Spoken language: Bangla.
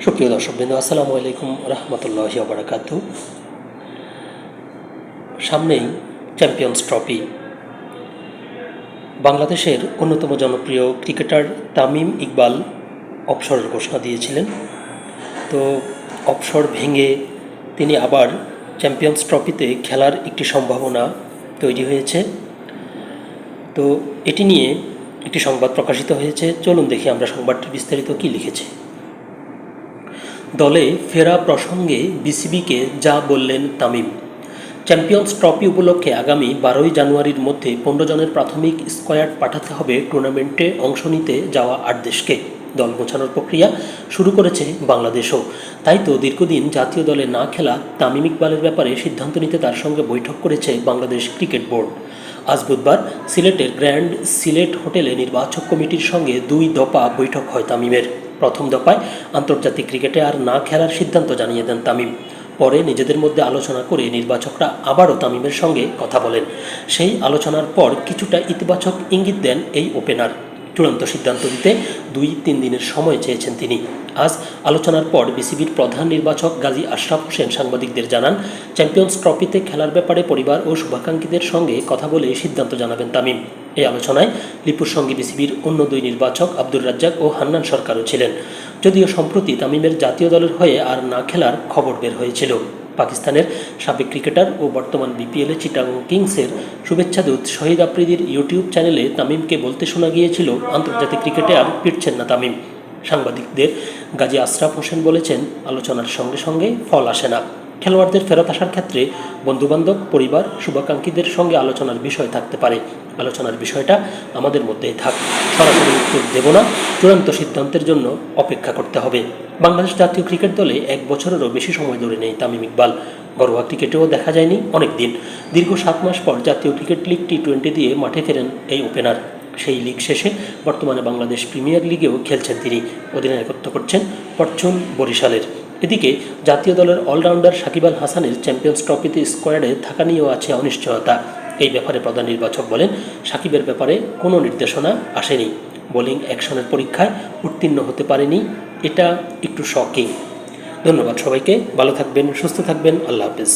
সুপ্রিয় দর্শকবৃন্দ, আসসালামু আলাইকুম রহমতুল্লাহি ওয়া বারাকাতুহু। সামনেই চ্যাম্পিয়ন্স ট্রফি। বাংলাদেশের অন্যতম জনপ্রিয় ক্রিকেটার তামিম ইকবাল অবসরের ঘোষণা দিয়েছিলেন। তো অবসর ভেঙে তিনি আবার চ্যাম্পিয়ন্স ট্রফিতে খেলার একটি সম্ভাবনা তৈরি হয়েছে। তো এটি নিয়ে একটি সংবাদ প্রকাশিত হয়েছে। চলুন দেখি আমরা সংবাদটির বিস্তারিত কী লিখেছে। দলে ফেরা প্রসঙ্গে বিসিবিকে যা বললেন তামিম। চ্যাম্পিয়ন্স ট্রফি উপলক্ষে আগামী 12ই জানুয়ারির মধ্যে 15 জনের প্রাথমিক স্কোয়াড পাঠাতে হবে টুর্নামেন্টে অংশ নিতে যাওয়া 8 দেশকে। দল গোছানোর প্রক্রিয়া শুরু করেছে বাংলাদেশও। তাই তো দীর্ঘদিন জাতীয় দলে না খেলা তামিম ইকবালের ব্যাপারে সিদ্ধান্ত নিতে তার সঙ্গে বৈঠক করেছে বাংলাদেশ ক্রিকেট বোর্ড। আজ বুধবার সিলেটের গ্র্যান্ড সিলেট হোটেলে নির্বাচক কমিটির সঙ্গে 2 দফা বৈঠক হয় তামিমের। প্রথম দফায় আন্তর্জাতিক ক্রিকেটে আর না খেলার সিদ্ধান্ত জানিয়ে দেন তামিম। পরে নিজেদের মধ্যে আলোচনা করে নির্বাচকরা আবারও তামিমের সঙ্গে কথা বলেন। সেই আলোচনার পর কিছুটা ইতিবাচক ইঙ্গিত দেন এই ওপেনার। চূড়ান্ত সিদ্ধান্ত দিতে 2-3 দিনের সময় চেয়েছেন তিনি। আজ আলোচনার পর বিসিবির প্রধান নির্বাচক গাজী আশরাফ হোসেন সাংবাদিকদের জানান, চ্যাম্পিয়ন্স ট্রফিতে খেলার ব্যাপারে পরিবার ও শুভাকাঙ্ক্ষীদের সঙ্গে কথা বলে সিদ্ধান্ত জানাবেন তামিম। এই আলোচনায় লিপুর সঙ্গে বিসিবির অন্য 2 নির্বাচক আব্দুর রাজ্জাক ও হান্নান সরকারও ছিলেন। যদিও সম্প্রতি তামিমের জাতীয় দলের হয়ে আর না খেলার খবর বের হয়েছিল। পাকিস্তানের সাবেক ক্রিকেটার ও বর্তমান বিপিএলে চিটাগং কিংসের শুভেচ্ছাদূত শহীদ আফ্রিদির ইউটিউব চ্যানেলে তামিমকে বলতে শোনা গিয়েছিল, আন্তর্জাতিক ক্রিকেটে আর ফিরছেন না তামিম। সাংবাদিকদের গাজী আশরাফ হোসেন বলেছেন, আলোচনার সঙ্গে সঙ্গে ফল আসে না। খেলোয়াড়দের ফেরত আসার ক্ষেত্রে বন্ধুবান্ধব, পরিবার, শুভাকাঙ্ক্ষীদের সঙ্গে আলোচনার বিষয় থাকতে পারে। আলোচনার বিষয়টা আমাদের মধ্যেই থাক। সরাসরি উত্তর দেব না। চূড়ান্ত সিদ্ধান্তের জন্য অপেক্ষা করতে হবে। বাংলাদেশ জাতীয় ক্রিকেট দলে 1 বছরেরও বেশি সময় ধরে নেই তামিম ইকবাল। ঘরোয়া ক্রিকেটেও দেখা যায়নি অনেক দিন। দীর্ঘ 7 মাস পর জাতীয় ক্রিকেট লিগ টি-20 দিয়ে মাঠে ফেরেন এই ওপেনার। সেই লিগ শেষে বর্তমানে বাংলাদেশ প্রিমিয়ার লিগেও খেলছেন তিনি। অধিনায়কত্ব করছেন ফরচুন বরিশালের। এদিকে জাতীয় দলের অলরাউন্ডার সাকিব আল হাসানের চ্যাম্পিয়ন্স ট্রফিতে স্কোয়াডে থাকা নিয়েও আছে অনিশ্চয়তা। এই ব্যাপারে প্রধান নির্বাচক বলেন, সাকিবের ব্যাপারে কোনো নির্দেশনা আসেনি। বোলিং অ্যাকশনের পরীক্ষায় উত্তীর্ণ হতে পারেনি, এটা একটু শকিং। ধন্যবাদ সবাইকে। ভালো থাকবেন, সুস্থ থাকবেন। আল্লাহ হাফেজ।